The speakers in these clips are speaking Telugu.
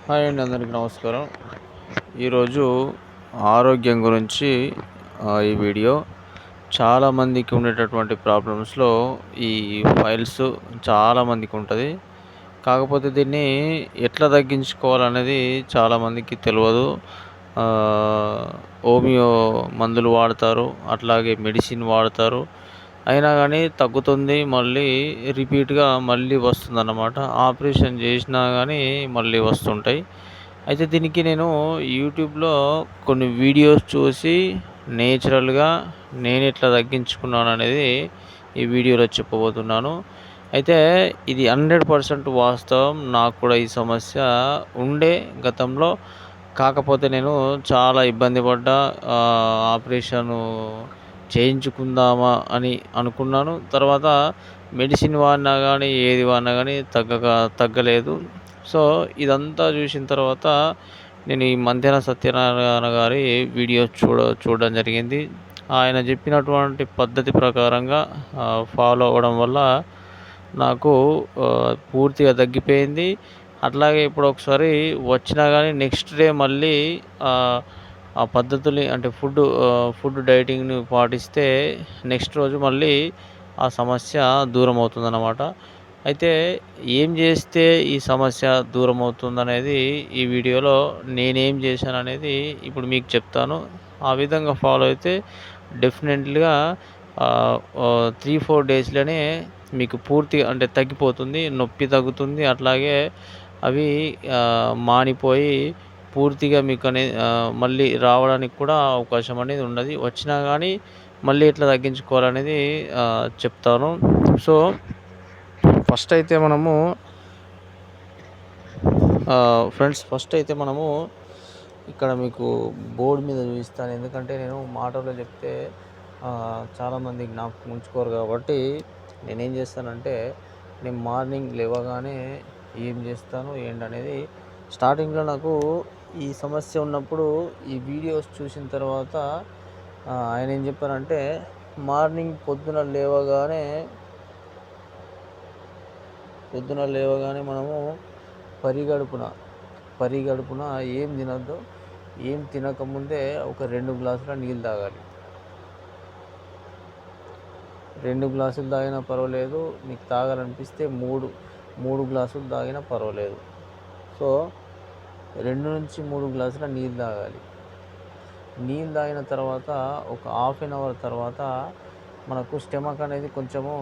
హాయ్ అండి, అందరికీ నమస్కారం. ఈరోజు ఆరోగ్యం గురించి ఈ వీడియో చాలామందికి ఉండేటటువంటి ప్రాబ్లమ్స్‌లో ఈ ఫైల్స్ చాలామందికి ఉంటది. కాకపోతే దీన్ని ఎట్లా తగ్గించుకోవాలనేది చాలామందికి తెలవదు. ఆహ్, హోమియో మందులు వాడతారు. అట్లాగే మెడిసిన్ వాడతారు. అయినా గానీ తగ్గుతుంది. మళ్ళీ రిపీట్‌గా మళ్ళీ వస్తుందన్నమాట. ఆపరేషన్ జేసినా గానీ మళ్ళీ వస్తుంటాయి. అయితే దీనికి నేను యూట్యూబ్‌లో కొన్ని వీడియోస్ చూసి నేచురల్‌గా నేనెట్లా తగ్గించుకున్నాననేది ఈ వీడియోలో చెప్పబోతున్నాను. అయితే ఇది 100% వాస్తవం. నాకు కూడా ఈ సమస్య ఉండే గతంలో. కాకపోతే నేను చాలా ఇబ్బంది పడ్డా. ఆపరేషను చేయించుకుందామా అని అనుకున్నాను. తర్వాత మెడిసిన్ వాడినా గానీ, ఏది వాడినా గానీ తగ్గలేదు. సో, ఇదంతా జూసిన తర్వాత నేను ఈ మంతెన సత్యనారాయణ గారి వీడియో చూడడం జరిగింది. ఆయన జెప్పినటువంటి పద్ధతి ప్రకారంగా ఫాలో అవ్వడం వల్ల నాకు పూర్తిగా తగ్గిపోయింది. అట్లాగే ఇప్పుడొకసారి వచ్చినా గానీ నెక్స్ట్ డే మళ్ళీ ఆహ్, ఆ పద్ధతుల్ని అంటే ఫుడ్ డైటింగ్‌ని పాటిస్తే నెక్స్ట్ రోజు మళ్ళీ ఆ సమస్య దూరమవుతుందన్నమాట. అయితే ఏం జేస్తే ఈ సమస్య దూరమవుతుందనేది ఈ వీడియోలో నేనేం జేశాననేది ఇప్పుడు మీకు చెప్తాను. ఆ విధంగా ఫాలో అయితే డెఫినెట్‌లీగా 3, 4 డేస్‌లోనే మీకు పూర్తిగా అంటే తగ్గిపోతుంది. నొప్పి తగ్గుతుంది. అట్లాగే అవి మానిపోయి పూర్తిగా మళ్ళీ రావడానికి కూడా అవకాశం అనేది ఉండది. వచ్చినా గానీ మళ్ళీ ఎట్లా తగ్గించుకోవాలనేది చెప్తాను. సో, ఫస్ట్ అయితే మనము ఫస్ట్ అయితే మనము ఇక్కడ మీకు బోర్డ్ మీద చూపిస్తాను. ఎందుకంటే నేను మాటల్లో చెప్తే చాలామంది జ్ఞాపకం ఉంచుకోరు కాబట్టి నేనేం చేస్తానంటే, నేను మార్నింగ్ లేవగానే ఏం చేస్తాను ఏంటనేది స్టార్టింగ్‌లో నాకు ఈ సమస్య ఉన్నప్పుడు ఈ వీడియోస్ చూసిన తర్వాత ఆయన ఏం చెప్పారంటే, మార్నింగ్ పొద్దున లేవగానే మనము పరిగడుపున పరిగడుపున ఏం తినొద్దు. ఏం తినకముందే ఒక 2 గ్లాసుల నీళ్ళు తాగాలి. 2 గ్లాసులు తాగినా పర్వాలేదు. మీకు తాగాలనిపిస్తే 3 గ్లాసులు తాగినా పర్వాలేదు. సో, 2-3 గ్లాసుల నీళ్ళు తాగాలి. నీళ్ళు తాగిన తర్వాత ఒక హాఫ్ ఎన్ అవర్ తర్వాత మనకు స్టమక్ అనేది కొంచెము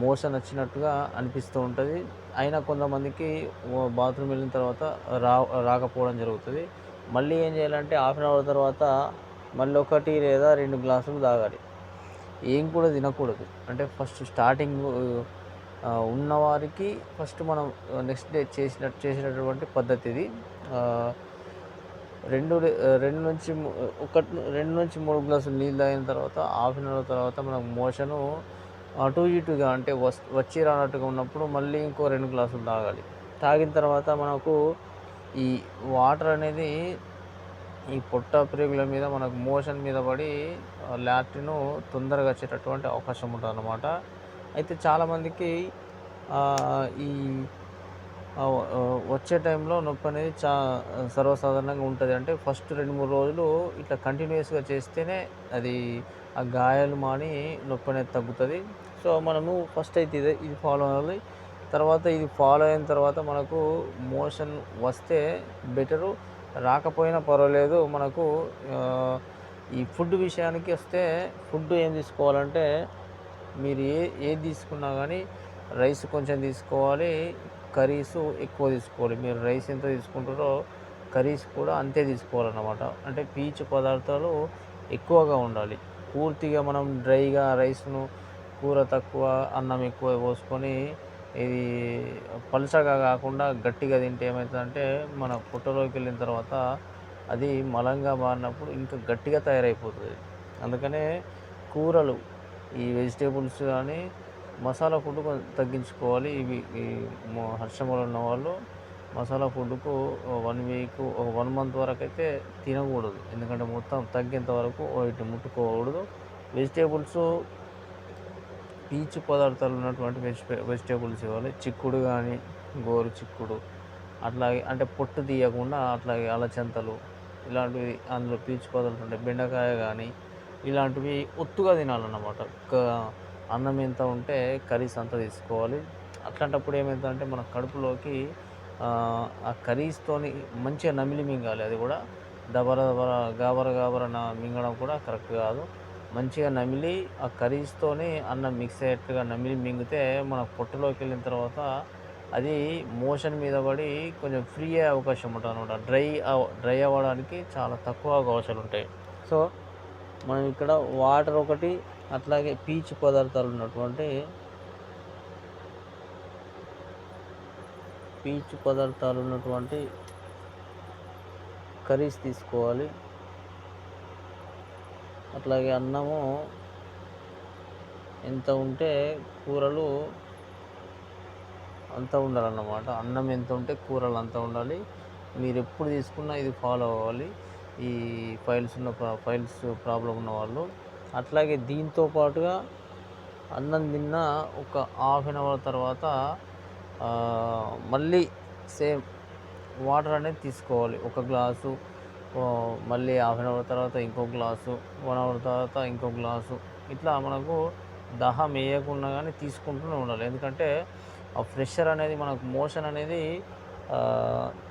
మోషన్ వచ్చినట్టుగా అనిపిస్తూ ఉంటది. అయినా కొంతమందికి బాత్రూమ్ వెళ్ళిన తర్వాత రాకపోవడం జరుగుతది. మళ్ళీ ఏం చేయాలంటే హాఫ్ ఎన్ అవర్ తర్వాత మళ్ళీ 1 లేదా 2 గ్లాసులు తాగాలి. ఏం కూడా తినకూడదు. అంటే ఫస్ట్ స్టార్టింగు ఉన్నవారికి ఫస్ట్ మనం నెక్స్ట్ డే చేసినటువంటి పద్ధతి ఇది. ఆహ్, 2-3 గ్లాసులు నీళ్ళు తాగిన తర్వాత హాఫ్ ఎన్ అవర్ తర్వాత మనకు మోషను అటు ఇటుగా అంటే వచ్చి రానట్టుగా ఉన్నప్పుడు మళ్ళీ ఇంకో 2 గ్లాసులు తాగాలి. తాగిన తర్వాత మనకు ఈ వాటర్ అనేది ఈ పొట్ట ప్రేగుల మీద మనకు మోషన్ మీద పడి లాట్రిను తొందరగా వచ్చేటటువంటి అవకాశం ఉంటదన్నమాట. అయితే చాలామందికి ఈ వచ్చే టైంలో నొప్పనేది సర్వసాధారణంగా ఉంటది. అంటే ఫస్ట్ 2, 3 రోజులు ఇట్లా కంటిన్యూయస్‌గా చేస్తేనే అది ఆ గాయాలు మాని నొప్పనేది తగ్గుతది. సో, మనము ఫస్ట్ అయితే ఇది ఫాలో అవ్వాలి. తర్వాత ఇది ఫాలో అయిన తర్వాత మనకు మోషన్ వస్తే బెటరు. రాకపోయినా పర్వాలేదు. మనకు ఈ ఫుడ్ విషయానికి వస్తే ఫుడ్ ఏం తీసుకోవాలంటే మీరు ఏది తీసుకున్నా గానీ రైస్ కొంచెం తీసుకోవాలి. కర్రీసు ఎక్కువ తీసుకోవాలి. మీరు రైస్ ఎంత తీసుకుంటారో కర్రీస్ కూడా అంతే తీసుకోవాలన్నమాట. అంటే పీచు పదార్థాలు ఎక్కువగా ఉండాలి. పూర్తిగా మనం డ్రైగా రైస్‌ను కూర తక్కువ, అన్నం ఎక్కువ పోసుకొని ఇది పలుచగా కాకుండా గట్టిగా తింటే ఏమైతదంటే మన పొట్టలోకెళ్ళిన తర్వాత అది మలంగా మారినప్పుడు ఇంకా గట్టిగా తయారైపోతది. అందుకనే కూరలు ఈ వెజిటబుల్స్ గానీ, మసాలా ఫుడ్ తగ్గించుకోవాలి. ఈ హర్షములు ఉన్నవాళ్ళు మసాలా ఫుడ్‌కు 1 వీక్, ఒక 1 మంత్ వరకైతే తినకూడదు. ఎందుకంటే మొత్తం తగ్గేంత వరకు వీటిని ముట్టుకోకూడదు. వెజిటబుల్సు పీచు పదార్థాలు ఉన్నటువంటి వెజిటబుల్స్ ఇవ్వాలి. చిక్కుడు గానీ, గోరు చిక్కుడు, అట్లాగే అంటే పొట్టు తీయకుండా అట్లాగే అలచంతలు ఇలాంటివి అందులో పీచు పదార్థాలు ఉంటాయి. బెండకాయ గానీ ఇలాంటివి ఒత్తుగా తినాలన్నమాట. అన్నం ఎంత ఉంటే కర్రీస్ అంత తీసుకోవాలి. అట్లాంటప్పుడు ఏమైద్దంటే మన కడుపులోకి ఆ కర్రీస్‌తోని మంచిగా నమిలి మింగాలి అది గూడా. దబర దబర, గాబర గాబర మింగడం కూడా కరెక్ట్ గాదు. మంచిగా నమిలి ఆ కర్రీస్‌తోని అన్నం మిక్స్ అయ్యేట్టుగా నమిలి మింగితే మన పొట్టలోకెళ్ళిన తర్వాత అది మోషన్ మీద పడి కొంచెం ఫ్రీ అయ్యే అవకాశం ఉంటదనమాట. డ్రై అవ్వడానికి చాలా తక్కువ అవకాశాలుంటాయి. సో, మనం ఇక్కడ వాటర్ ఒకటి, అట్లాగే పీచు పదార్థాలున్నటువంటి కర్రీస్ తీసుకోవాలి. అట్లాగే అన్నము ఎంత ఉంటే కూరలు అంత ఉండాలన్నమాట. అన్నం ఎంత ఉంటే కూరలు అంత ఉండాలి. మీరెప్పుడు తీసుకున్నా ఇది ఫాలో అవ్వాలి. ఈ ఫైల్స్ ప్రాబ్లమ్ ఉన్నవాళ్ళు. అట్లాగే దీంతో పాటుగా అన్నం తిన్న ఒక హాఫ్ అన్ అవర్ తర్వాత మళ్ళీ సేమ్ వాటర్ అనేది తీసుకోవాలి. ఒక గ్లాసు మళ్ళీ హాఫ్ అన్ అవర్ తర్వాత ఇంకో గ్లాసు, 1 అవర్ తర్వాత ఇంకో గ్లాసు. ఇట్లా మనకు దాహం ఎయకుండా గానీ తీసుకుంటూనే ఉండాలి. ఎందుకంటే ఆ ప్రెషర్ అనేది మనకు మోషన్ అనేది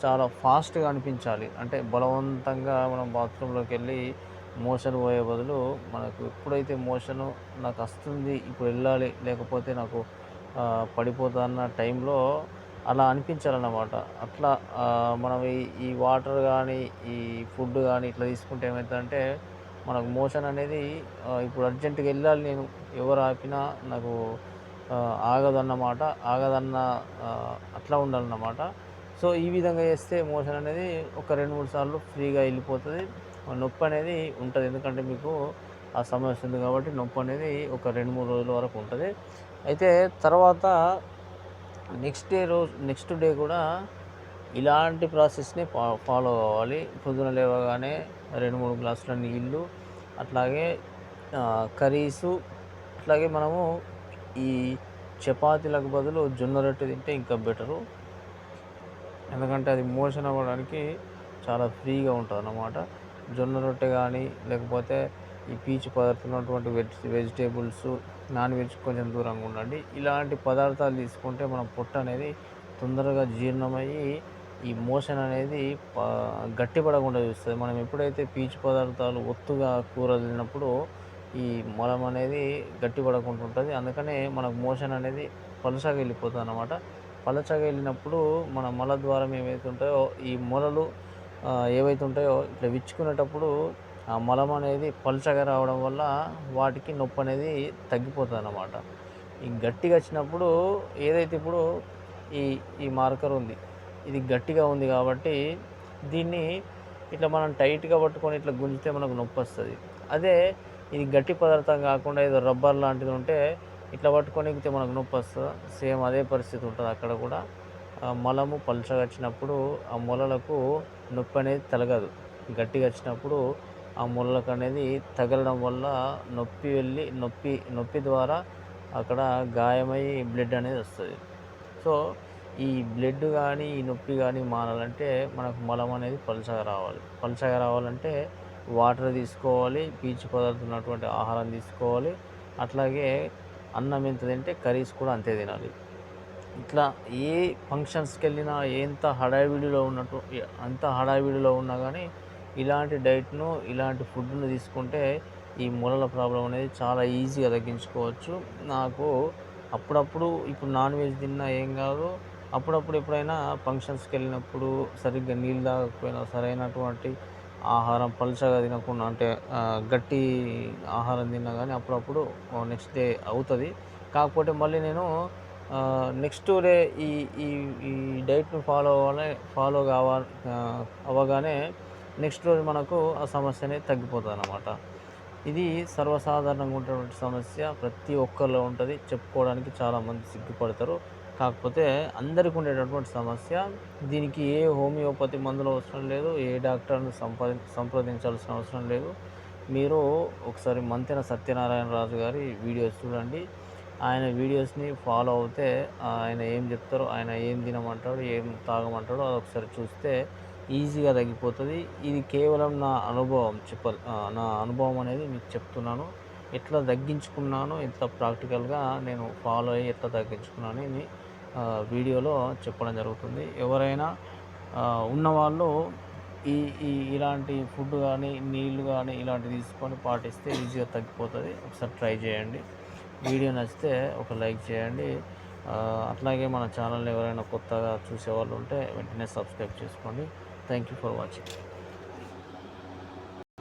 చాలా ఫాస్ట్‌గా అనిపించాలి. అంటే బలవంతంగా మనం బాత్రూంలోకెళ్ళి మోషన్ పోయే బదులు మనకు ఎప్పుడైతే మోషను నాకస్తుంది ఇప్పుడు వెళ్ళాలి లేకపోతే నాకు పడిపోతా అన్న టైంలో అలా అనిపించాలన్నమాట. అట్లా మనం ఈ వాటర్ గానీ, ఈ ఫుడ్ గానీ ఇట్లా తీసుకుంటే ఏమైతదంటే మనకు మోషన్ అనేది ఇప్పుడు అర్జెంట్‌గా ఎళ్ళాలి నేను ఎవరు ఆపినా నాకు ఆగదన్నమాట. ఆగదన్న అట్లా ఉండాలన్నమాట. సో, ఈ విధంగా చేస్తే మోషన్ అనేది ఒక 2, 3 సార్లు ఫ్రీగా ఎళ్ళిపోతది. నొప్పనేది ఉంటది. ఎందుకంటే మీకు ఆ సమస్య ఉంది కాబట్టి నొప్పనేది ఒక 2, 3 రోజుల వరకు ఉంటది. అయితే తర్వాత నెక్స్ట్ డే కూడా ఇలాంటి ప్రాసెస్‌ని ఫాలో అవ్వాలి. పొద్దున లేవగానే 2, 3 గ్లాసుల నీళ్ళు, అట్లాగే కర్రీసు, అట్లాగే మనము ఈ చపాతీలకు బదులు జొన్న రొట్టె తింటే ఇంకా బెటరు. ఎందుకంటే అది మోషన్ అవ్వడానికి చాలా ఫ్రీగా ఉంటదన్నమాట. జొన్న రొట్టె గానీ, లేకపోతే ఈ పీచు పదార్థం ఉన్నటువంటి వెజిటేబుల్సు, నాన్ వెజ్ కొంచెం దూరంగా ఉండండి. ఇలాంటి పదార్థాలు తీసుకుంటే మన పొట్ట అనేది తొందరగా జీర్ణమయ్యి, ఈ మోషన్ అనేది గట్టిపడకుండా చూస్తది. మనం ఎప్పుడైతే పీచు పదార్థాలు ఒత్తుగా కూరలు తిన్నప్పుడు ఈ మలం అనేది గట్టిపడకుండా ఉంటది. అందుకనే మనకు మోషన్ అనేది పలుచగా వెళ్ళిపోతదన్నమాట. పలచగా వెళ్ళినప్పుడు మన మలద్వారం ఏవైతే ఉంటాయో ఈ మొలలు ఏవైతే ఉంటాయో ఇట్లా విచ్చుకునేటప్పుడు ఆ మలం అనేది పలుచగా రావడం వల్ల వాటికి నొప్పి అనేది తగ్గిపోతుందన్నమాట. ఈ గట్టిగా వచ్చినప్పుడు ఏదైతే ఇప్పుడు ఈ ఈ మార్కర్ ఉంది, ఇది గట్టిగా ఉంది కాబట్టి దీన్ని ఇట్లా మనం టైట్‌గా పట్టుకొని ఇట్లా గుంజితే మనకు నొప్పొస్తది. అదే ఇది గట్టి పదార్థం కాకుండా ఏదో రబ్బర్ లాంటిది ఉంటే ఇట్లా పట్టుకొని ఎక్కితే మనకు నొప్పొస్తదా? సేమ్ అదే పరిస్థితి ఉంటది అక్కడ కూడా. మలము పలుచగా వచ్చినప్పుడు ఆ మొలలకు నొప్పి అనేది తలగదు. గట్టిగా వచ్చినప్పుడు ఆ మొలలకనేది తగలడం వల్ల నొప్పి వెళ్ళి నొప్పి ద్వారా అక్కడ గాయమై బ్లడ్ అనేది వస్తది. సో, ఈ బ్లడ్ గానీ, ఈ నొప్పి గానీ మానాలంటే మనకు మలం అనేది పలుచగా రావాలి. పలుచగా రావాలంటే వాటర్ తీసుకోవాలి, పీచు పదార్థం ఉన్నటువంటి ఆహారం తీసుకోవాలి. అట్లాగే అన్నం ఎంత తింటే కర్రీస్ కూడా అంతే తినాలి. ఇట్లా ఏ ఫంక్షన్స్‌కెళ్ళినా అంత హడావిడిలో ఉన్నా గానీ ఇలాంటి డైట్‌ను, ఇలాంటి ఫుడ్‌ను తీసుకుంటే ఈ మొలల ప్రాబ్లమ్ అనేది చాలా ఈజీగా తగ్గించుకోవచ్చు. నాకు అప్పుడప్పుడు ఇప్పుడు నాన్ వెజ్ తిన్నా ఏం గాదు. అప్పుడప్పుడు ఎప్పుడైనా ఫంక్షన్స్‌కెళ్ళినప్పుడు సరిగ్గా నీళ్ళు తాగకపోయినా, సరైనటువంటి ఆహారం పలుచగా తినకుండా అంటే గట్టి ఆహారం తిన్నా గానీ అప్పుడప్పుడు నెక్స్ట్ డే అవుతది. కాకపోతే మళ్ళీ నేను నెక్స్ట్ డే ఈ ఈ ఈ డైట్‌ని ఫాలో అవ్వగానే నెక్స్ట్ రోజు మనకు ఆ సమస్య అనేది తగ్గిపోతదనమాట. ఇది సర్వసాధారణంగా ఉన్నటువంటి సమస్య. ప్రతి ఒక్కరిలో ఉంటది. చెప్పుకోవడానికి చాలామంది సిగ్గుపడతారు. కాకపోతే అందరికి ఉండేటటువంటి సమస్య. దీనికి ఏ హోమియోపతి మందులు అవసరం లేదు. ఏ డాక్టర్‌ని సంప్రదించాల్సిన అవసరం లేదు. మీరు ఒకసారి మంతెన సత్యనారాయణ రాజు గారి వీడియోస్ చూడండి. ఆయన వీడియోస్‌ని ఫాలో అవుతే ఆయన ఏం చెప్తారో, ఆయన ఏం తినమంటాడో, ఏం తాగమంటాడో అదొకసారి చూస్తే ఈజీగా తగ్గిపోతది. ఇది కేవలం నా అనుభవం అనేది మీకు చెప్తున్నాను. ఎట్లా తగ్గించుకున్నానో, ఎంత ప్రాక్టికల్‌గా నేను ఫాలో అయ్యి ఎట్లా తగ్గించుకున్నానో అని వీడియోలో చెప్పడం జరుగుతుంది. ఎవరైనా ఉన్నవాళ్ళు ఈ ఈ ఇలాంటి ఫుడ్ గానీ, నీళ్ళు గానీ ఇలాంటివి తీసుకొని పాటిస్తే ఈజీగా తగ్గిపోతది. ఒకసారి ట్రై చేయండి. వీడియో నచ్చితే ఒక లైక్ చేయండి. అట్లాగే మన ఛానల్‌ని ఎవరైనా కొత్తగా చూసేవాళ్ళు ఉంటే వెంటనే సబ్స్క్రైబ్ చేసుకోండి. Thank you for watching.